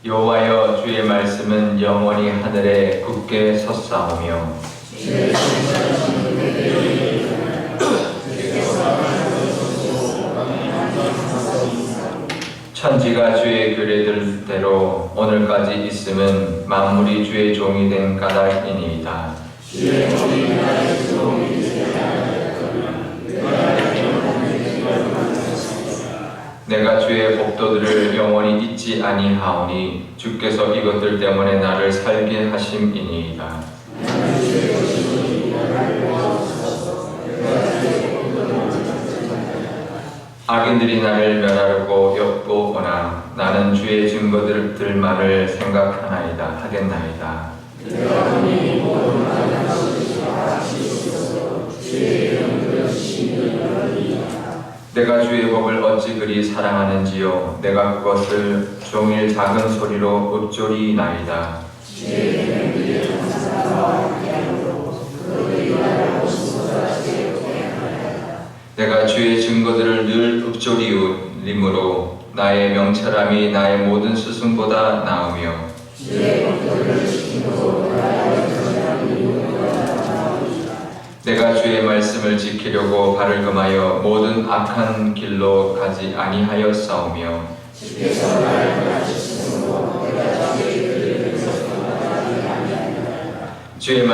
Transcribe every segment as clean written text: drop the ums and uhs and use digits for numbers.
여호와여, 주의 말씀은 영원히 하늘에 굳게 섰사오며 천지가 주의 규례들대로 오늘까지 있음은 만물이 주의 종이 된 까닭이니이다. 내가 주의 법도들을 영원히 잊지 아니하오니 주께서 이것들 때문에 나를 살게 하심이니이다. 악인들이 나를 멸하려고 엿보거나 나는 주의 증거들만을 생각하나이다 하겠나이다. 내가 주의 법을 어찌 그리 사랑하는지요. 내가 그것을 종일 작은 소리로 읊조리나이다. 내가 주의 증거들을 늘 읊조리므로 나의 명철함이 나의 모든 스승보다 나으며 내가 주의 말씀을 지키려고 발을 금하여 모든 악한 길로 가지 아니하였사오며 주의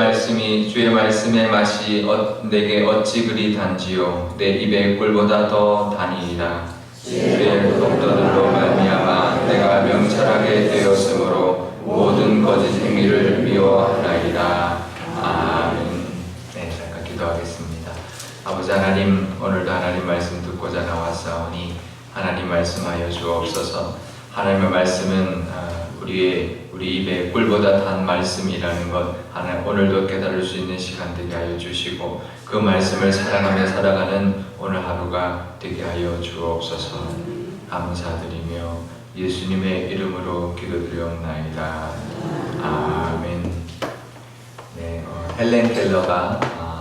말씀의 맛이 내게 어찌 그리 단지요. 내 입의 꿀보다 더 다니이다. 주의 법도들로 말미암아 내가 명철하게 되었으므로 모든 거짓 행위를 미워하나이다. 아멘. 네, 잠깐 기도하겠습니다. 아버지 하나님, 오늘도 하나님 말씀 듣고자 나왔사오니 하나님 말씀하여 주옵소서. 하나님의 말씀은 우리 입에 꿀보다 단 말씀이라는 것 하나님 오늘도 깨달을 수 있는 시간 되게 하여 주시고 그 말씀을 사랑하며 살아가는 오늘 하루가 되게 하여 주옵소서. 감사드리며 예수님의 이름으로 기도드리옵나이다. 아멘. 네, 헬렌 켈러가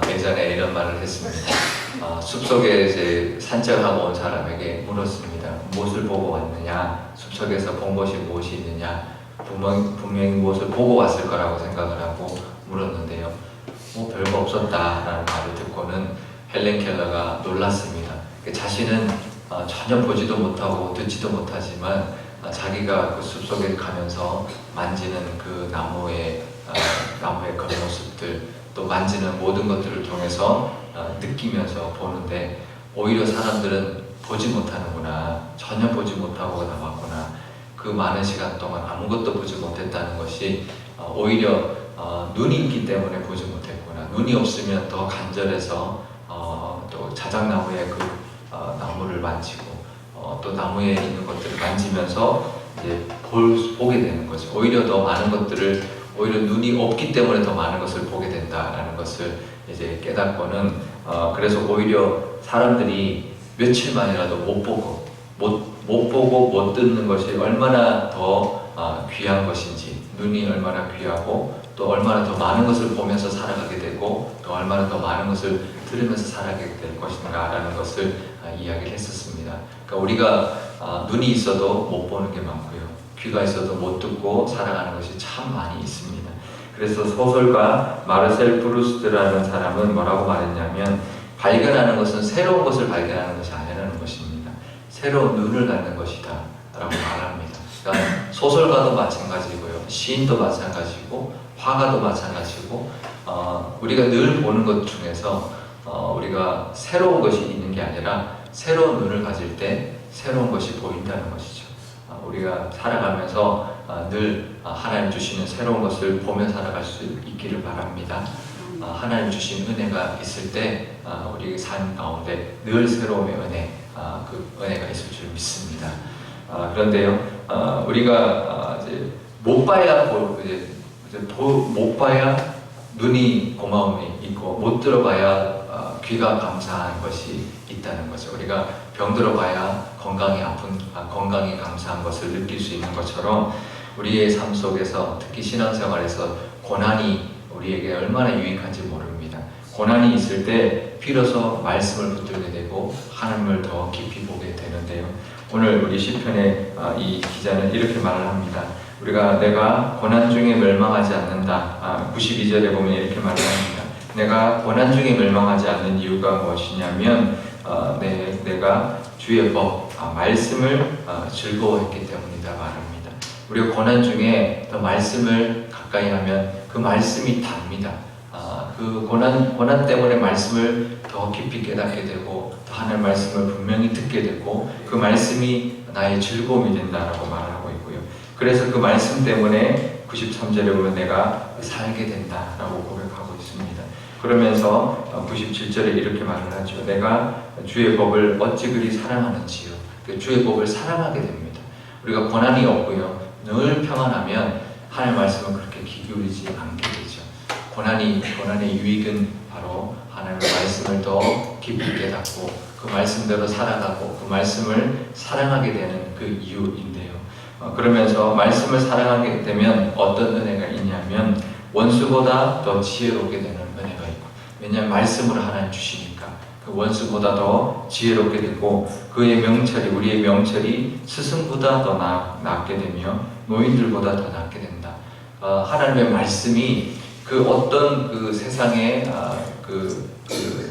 예전에 이런 말을 했습니다. 숲속에 이제 산책하고 온 사람에게 물었습니다. 무엇을 보고 왔느냐? 숲속에서 본 것이 무엇이 있느냐? 분명히 무엇을 보고 왔을 거라고 생각을 하고 물었는데요. 별거 없었다라는 말을 듣고는 헬렌 켈러가 놀랐습니다. 자신은 전혀 보지도 못하고 듣지도 못하지만 자기가 그 숲속에 가면서 만지는 그 나무의 그런 모습들, 또 만지는 모든 것들을 통해서 느끼면서 보는데 오히려 사람들은 보지 못하는구나, 전혀 보지 못하고 나왔구나, 그 많은 시간 동안 아무것도 보지 못했다는 것이 오히려 눈이 있기 때문에 보지 못했구나, 눈이 없으면 더 간절해서 또 자작나무의 그 나무를 만지고 또 나무에 있는 것들을 만지면서 이제 보게 되는 거죠. 오히려 더 많은 것들을, 오히려 눈이 없기 때문에 더 많은 것을 보게 된다라는 것을 이제 깨닫고는 그래서 오히려 사람들이 며칠만이라도 못 보고 못 듣는 것이 얼마나 더 귀한 것인지, 눈이 얼마나 귀하고 또 얼마나 더 많은 것을 보면서 살아가게 되고 또 얼마나 더 많은 것을 들으면서 살아가게 될 것인가 라는 것을 이야기를 했었습니다. 그러니까 우리가 눈이 있어도 못 보는 게 많고요, 귀가 있어도 못 듣고 살아가는 것이 참 많이 있습니다. 그래서 소설가 마르셀 프루스트라는 사람은 뭐라고 말했냐면, 발견하는 것은 새로운 것을 발견하는 것이 아니라는 것입니다. 새로운 눈을 갖는 것이다 라고 말합니다. 그러니까 소설가도 마찬가지고요, 시인도 마찬가지고 화가도 마찬가지고 우리가 늘 보는 것 중에서 우리가 새로운 것이 있는 게 아니라 새로운 눈을 가질 때 새로운 것이 보인다는 것이죠. 우리가 살아가면서 늘 하나님 주시는 새로운 것을 보며 살아갈 수 있기를 바랍니다. 하나님 주신 은혜가 있을 때 우리 삶 가운데 늘 새로움의 은혜, 그 은혜가 있을 줄 믿습니다. 그런데요, 우리가 이제 못 봐야 눈이 고마움이 있고 못 들어봐야 귀가 감사한 것이 있다는 거죠. 우리가 병들어봐야 건강이 감사한 것을 느낄 수 있는 것처럼 우리의 삶 속에서, 특히 신앙생활에서 고난이 우리에게 얼마나 유익한지 모릅니다. 고난이 있을 때 비로소 말씀을 붙들게 되고 하나님을 더 깊이 보게 되는데요. 오늘 우리 시편의 이 기자는 이렇게 말을 합니다. 우리가 내가 고난 중에 멸망하지 않는다. 92절에 보면 이렇게 말합니다. 내가 고난 중에 멸망하지 않는 이유가 무엇이냐면 내가 주의 법, 말씀을 즐거워했기 때문이다 말합니다. 우리가 고난 중에 더 말씀을 가까이 하면 그 말씀이 답니다. 그 고난 때문에 말씀을 더 깊이 깨닫게 되고 더 하나님의 말씀을 분명히 듣게 되고 그 말씀이 나의 즐거움이 된다라고 말하고 있고요. 그래서 그 말씀 때문에 93절에 보면 내가 살게 된다라고 고백하고 있습니다. 그러면서 97절에 이렇게 말을 하죠. 내가 주의 법을 어찌 그리 사랑하는지요. 주의 법을 사랑하게 됩니다. 우리가 고난이 없고요. 늘 평안하면 하나님의 말씀은 그렇게 귀 기울이지 않게 되죠. 고난의 유익은 바로 하나님의 말씀을 더 깊이 깨닫고 그 말씀대로 살아가고 그 말씀을 사랑하게 되는 그 이유인데요. 그러면서 말씀을 사랑하게 되면 어떤 은혜가 있냐면 원수보다 더 지혜롭게 되는 은혜가 있고, 왜냐하면 말씀으로 하나님 주시니까 그 원수보다 더 지혜롭게 되고 그의 명철이, 우리의 명철이 스승보다 더 낫게 되며 노인들보다 더 낫게 된다. 하나님의 말씀이 그 어떤 그 세상의 그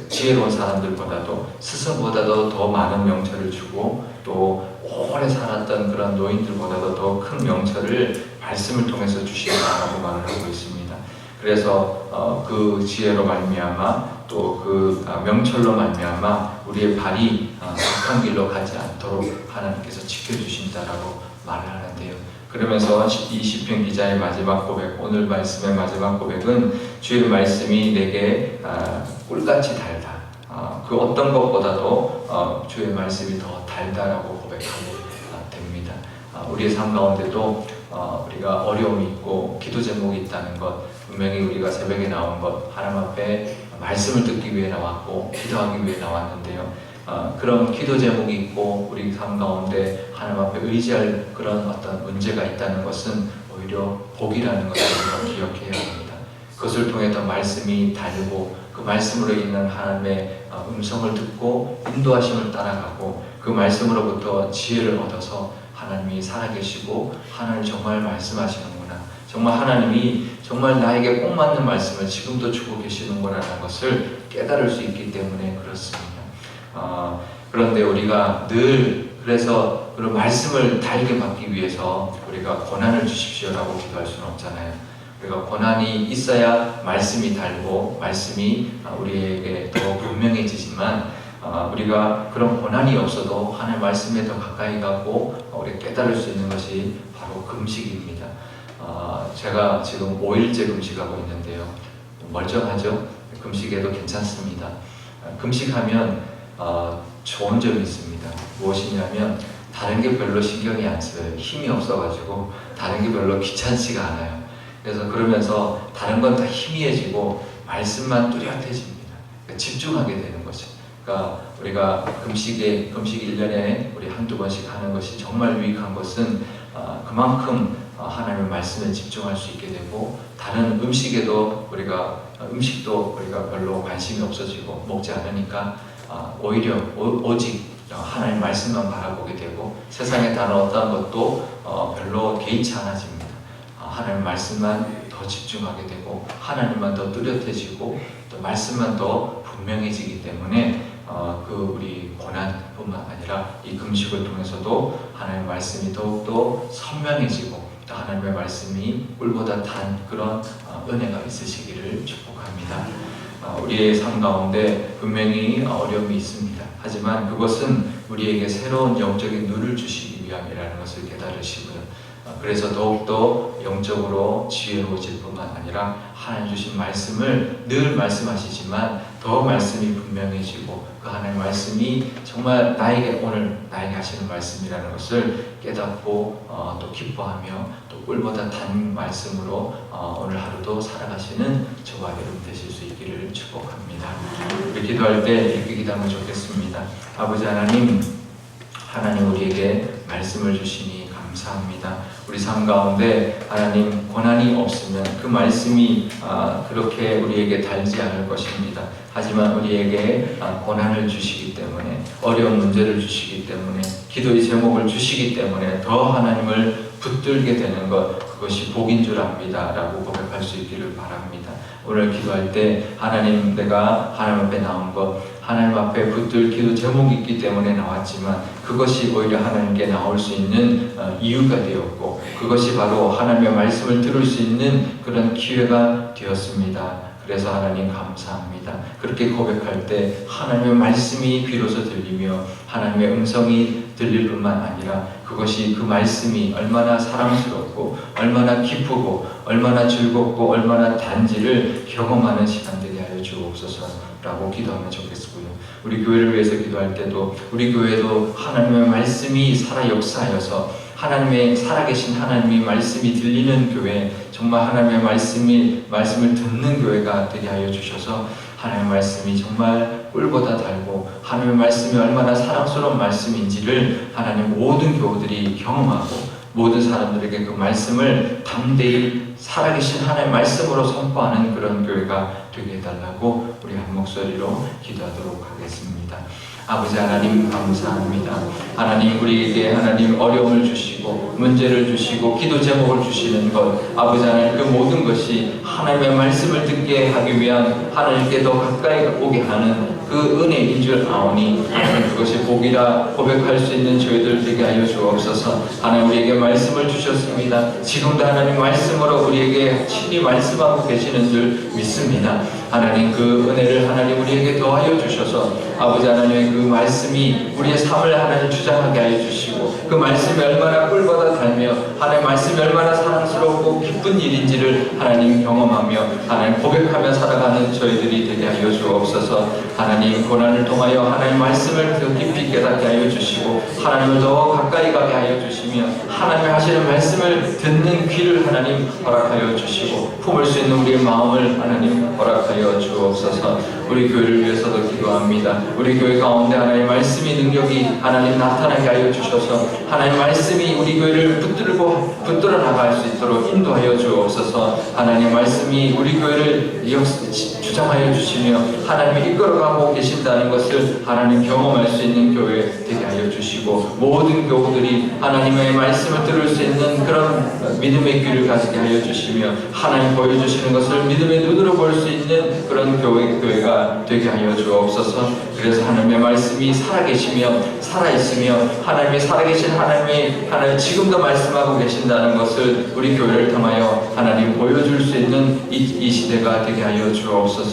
지혜로운 사람들보다도 스승보다도 더 많은 명철을 주고 또 오래 살았던 그런 노인들보다도 더 큰 명철을 말씀을 통해서 주신다고 말을 하고 있습니다. 그래서 그 지혜로 말미암아 또 그 명철로 말미암아 우리의 발이 악한 길로 가지 않도록 하나님께서 지켜주신다라고 말을 하는데요. 그러면서 이 시편 기자의 마지막 고백, 오늘 말씀의 마지막 고백은 주의 말씀이 내게 꿀같이 달다. 그 어떤 것보다도 주의 말씀이 더 달다라고 고백하게 됩니다. 우리의 삶 가운데도 우리가 어려움이 있고 기도 제목이 있다는 것, 분명히 우리가 새벽에 나온 것, 하나님 앞에 말씀을 듣기 위해 나왔고 기도하기 위해 나왔는데요. 그런 기도 제목이 있고 우리 삶 가운데 하나님 앞에 의지할 그런 어떤 문제가 있다는 것은 오히려 복이라는 것을 우리가 기억해야 합니다. 그것을 통해 더 말씀이 달고 그 말씀으로 인한 하나님의 음성을 듣고 인도하심을 따라가고 그 말씀으로부터 지혜를 얻어서 하나님이 살아계시고 하나님 정말 말씀하시는구나, 정말 하나님이 정말 나에게 꼭 맞는 말씀을 지금도 주고 계시는구나라는 것을 깨달을 수 있기 때문에 그렇습니다. 그런데 우리가 늘 그래서 그런 말씀을 달게 받기 위해서 우리가 고난을 주십시오라고 기도할 수는 없잖아요. 우리가 고난이 있어야 말씀이 달고 말씀이 우리에게 더 분명해지지만 우리가 그런 고난이 없어도 하나님의 말씀에 더 가까이 가고 우리가 깨달을 수 있는 것이 바로 금식입니다. 제가 지금 5일째 금식하고 있는데요. 멀쩡하죠? 금식에도 괜찮습니다. 금식하면 좋은 점이 있습니다. 무엇이냐면 다른 게 별로 신경이 안 써요. 힘이 없어가지고 다른 게 별로 귀찮지가 않아요. 그래서 그러면서 다른 건 다 희미해지고 말씀만 뚜렷해집니다. 그러니까 집중하게 되는 거죠. 그러니까 우리가 금식 1년에 우리 한두 번씩 하는 것이 정말 유익한 것은 그만큼 하나님의 말씀에 집중할 수 있게 되고 다른 음식도 우리가 별로 관심이 없어지고 먹지 않으니까 오히려 오직 하나님의 말씀만 바라보게 되고 세상의 다른 어떤 것도 별로 개의치 않아집니다. 하나님의 말씀만 더 집중하게 되고 하나님만 더 뚜렷해지고 또 말씀만 더 분명해지기 때문에 우리 고난뿐만 아니라 이 금식을 통해서도 하나님의 말씀이 더욱더 선명해지고 또 하나님의 말씀이 꿀보다 단 그런 은혜가 있으시기를 축복합니다. 우리의 삶 가운데 분명히 어려움이 있습니다. 하지만 그것은 우리에게 새로운 영적인 눈을 주시기 위함이라는 것을 깨달으시고요. 그래서 더욱더 영적으로 지혜로워질 뿐만 아니라 하나님 주신 말씀을 늘 말씀하시지만 더 말씀이 분명해지고 그 하나님의 말씀이 정말 오늘 나에게 하시는 말씀이라는 것을 깨닫고 또 기뻐하며 또 꿀보다 단 말씀으로 오늘 하루도 살아가시는 저와 여러분 되실 수 있기를 축복합니다. 우리 기도할 때 이렇게 기도하면 좋겠습니다. 아버지 하나님 우리에게 말씀을 주시니 감사합니다. 우리 삶 가운데 하나님 고난이 없으면 그 말씀이 그렇게 우리에게 달지 않을 것입니다. 하지만 우리에게 고난을 주시기 때문에 어려운 문제를 주시기 때문에 기도의 제목을 주시기 때문에 더 하나님을 붙들게 되는 것, 그것이 복인 줄 압니다 라고 고백할 수 있기를 바랍니다. 오늘 기도할 때 하나님, 내가 하나님 앞에 나온 것, 하나님 앞에 붙들 기도 제목이 있기 때문에 나왔지만 그것이 오히려 하나님께 나올 수 있는 이유가 되었고, 그것이 바로 하나님의 말씀을 들을 수 있는 그런 기회가 되었습니다. 그래서 하나님 감사합니다. 그렇게 고백할 때 하나님의 말씀이 비로소 들리며 하나님의 음성이 들릴 뿐만 아니라 그것이, 그 말씀이 얼마나 사랑스럽고 얼마나 기쁘고 얼마나 즐겁고 얼마나 단지를 경험하는 시간 되게 하여 주옵소서라고 기도하면 좋겠고요. 우리 교회를 위해서 기도할 때도 우리 교회도 하나님의 말씀이 살아 역사하여서 하나님의 살아계신 하나님의 말씀이 들리는 교회, 정말 하나님의 말씀을 듣는 교회가 되게 하여 주셔서 하나님의 말씀이 정말 꿀보다 달고 하나님의 말씀이 얼마나 사랑스러운 말씀인지를 하나님 모든 교우들이 경험하고 모든 사람들에게 그 말씀을 담대히 살아계신 하나님의 말씀으로 선포하는 그런 교회가 되게 해달라고 우리 한 목소리로 기도하도록 하겠습니다. 아버지 하나님 감사합니다. 하나님, 우리에게 하나님 어려움을 주시고 문제를 주시고 기도 제목을 주시는 것, 아버지 하나님, 그 모든 것이 하나님의 말씀을 듣게 하기 위한 하나님께 더 가까이 오게 하는 그 은혜인 줄 아오니 하나님, 그것이 복이라 고백할 수 있는 저희들 되게 하여 주옵소서. 하나님, 우리에게 말씀을 주셨습니다. 지금도 하나님 말씀으로 우리에게 친히 말씀하고 계시는 줄 믿습니다. 하나님, 그 은혜를 하나님 우리에게 더하여 주셔서 아버지 하나님의 그 말씀이 우리의 삶을 하나님 주장하게 하여 주시고, 그 말씀이 얼마나 꿀보다 달며 하나님 말씀이 얼마나 사랑스럽고 기쁜 일인지를 하나님 경험하며 하나님 고백하며 살아가는 저희들이 되게 하여 주옵소서. 하나님, 고난을 통하여 하나님 말씀을 더 깊이 깨닫게 하여 주시고 하나님을 더 가까이 가게 하여 주시며 하나님의 하시는 말씀을 듣는 귀를 하나님 허락하여 주시고 품을 수 있는 우리의 마음을 하나님 허락하여 주옵소서. 우리 교회를 위해서도 기도합니다. 우리 교회 가운데 하나님 말씀의 능력이 하나님 나타나게 하여 주셔서 하나님 말씀이 우리 교회를 붙들어 나갈 수 있도록 인도하여 주옵소서. 하나님 말씀이 우리 교회를 주장하여 주시며 하나님이 이끌어가고 계신다는 것을 하나님 경험할 수 있는 교회 되게 하여 주시고, 모든 교우들이 하나님의 말씀을 들을 수 있는 그런 믿음의 귀를 가지게 하여 주시며 하나님 보여주시는 것을 믿음의 눈으로 볼 수 있는 그런 교회가 되게 하여 주옵소서. 그래서 하나님의 말씀이 살아계시며 살아있으며 하나님이 살아계신 하나님 지금도 말씀하고 계신다는 것을 우리 교회를 통하여 하나님 보여줄 수 있는 이 시대가 되게 하여 주옵소서.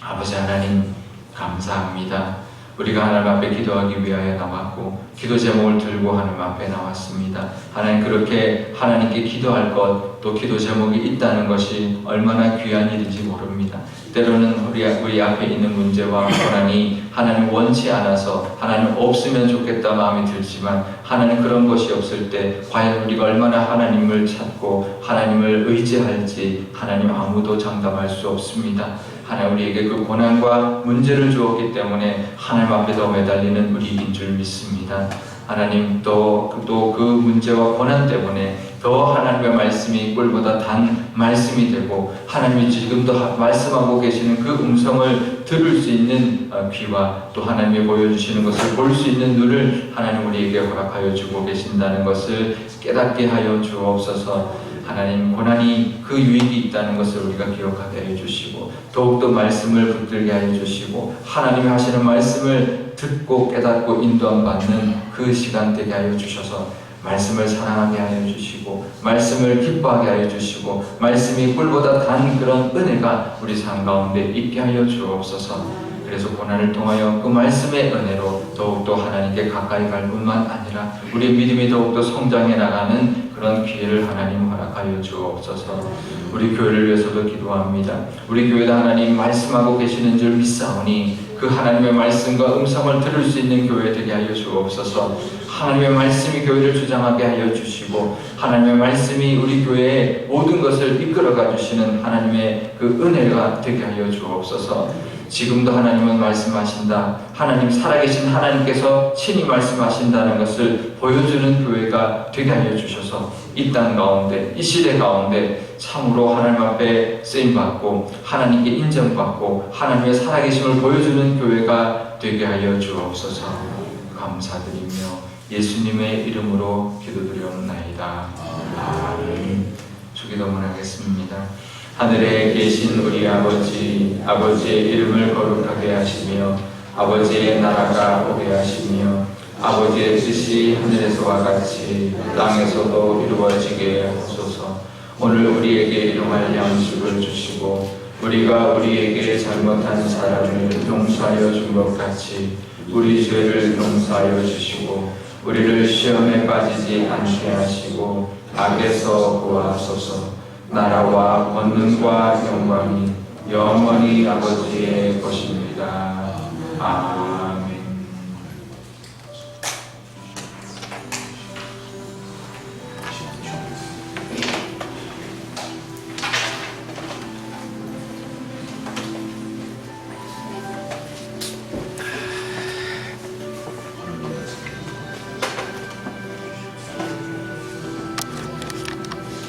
아버지 하나님 감사합니다. 우리가 하나님 앞에 기도하기 위하여 나왔고 기도 제목을 들고 하나님 앞에 나왔습니다. 하나님, 그렇게 하나님께 기도할 것, 또 기도 제목이 있다는 것이 얼마나 귀한 일인지 모릅니다. 때로는 우리 앞에 있는 문제와 고난이 하나님 원치 않아서 하나님 없으면 좋겠다 마음이 들지만 하나님 그런 것이 없을 때 과연 우리가 얼마나 하나님을 찾고 하나님을 의지할지 하나님 아무도 장담할 수 없습니다. 하나님, 우리에게 그 고난과 문제를 주었기 때문에 하나님 앞에 더 매달리는 우리인 줄 믿습니다. 하나님, 또 그 문제와 고난 때문에 더 하나님의 말씀이 꿀보다 단 말씀이 되고 하나님이 지금도 말씀하고 계시는 그 음성을 들을 수 있는 귀와 또 하나님이 보여주시는 것을 볼 수 있는 눈을 하나님 우리에게 허락하여 주고 계신다는 것을 깨닫게 하여 주옵소서. 하나님, 고난이 그 유익이 있다는 것을 우리가 기억하게 해주시고 더욱더 말씀을 붙들게 해주시고 하나님이 하시는 말씀을 듣고 깨닫고 인도함 받는 그 시간 되게 하여 주셔서 말씀을 사랑하게 하여 주시고 말씀을 기뻐하게 하여 주시고 말씀이 꿀보다 단 그런 은혜가 우리 삶 가운데 있게 하여 주옵소서. 그래서 고난을 통하여 그 말씀의 은혜로 더욱더 하나님께 가까이 갈 뿐만 아니라 우리의 믿음이 더욱더 성장해 나가는 그런 기회를 하나님 허락하여 주옵소서. 우리 교회를 위해서도 기도합니다. 우리 교회도 하나님 말씀하고 계시는 줄 믿사오니 그 하나님의 말씀과 음성을 들을 수 있는 교회 되게 하여 주옵소서. 하나님의 말씀이 교회를 주장하게 하여 주시고 하나님의 말씀이 우리 교회의 모든 것을 이끌어가 주시는 하나님의 그 은혜가 되게 하여 주옵소서. 지금도 하나님은 말씀하신다. 하나님, 살아계신 하나님께서 친히 말씀하신다는 것을 보여주는 교회가 되게 하여 주셔서 이 땅 가운데, 이 시대 가운데 참으로 하나님 앞에 쓰임받고 하나님께 인정받고 하나님의 살아계심을 보여주는 교회가 되게 하여 주옵소서. 감사드리며 예수님의 이름으로 기도드리옵나이다. 원하옵나이다. 아멘. 주기도문 하겠습니다. 하늘에 계신 우리 아버지, 아버지의 이름을 거룩하게 하시며 아버지의 나라가 오게 하시며 아버지의 뜻이 하늘에서와 같이 땅에서도 이루어지게 하소서. 오늘 우리에게 일용할 양식을 주시고 우리가 우리에게 잘못한 사람을 용서하여 준 것 같이 우리 죄를 용서하여 주시고 우리를 시험에 빠지지 않게 하시고 악에서 구하소서. 나라와 권능과 영광이 영원히 아버지의 것입니다. 아멘.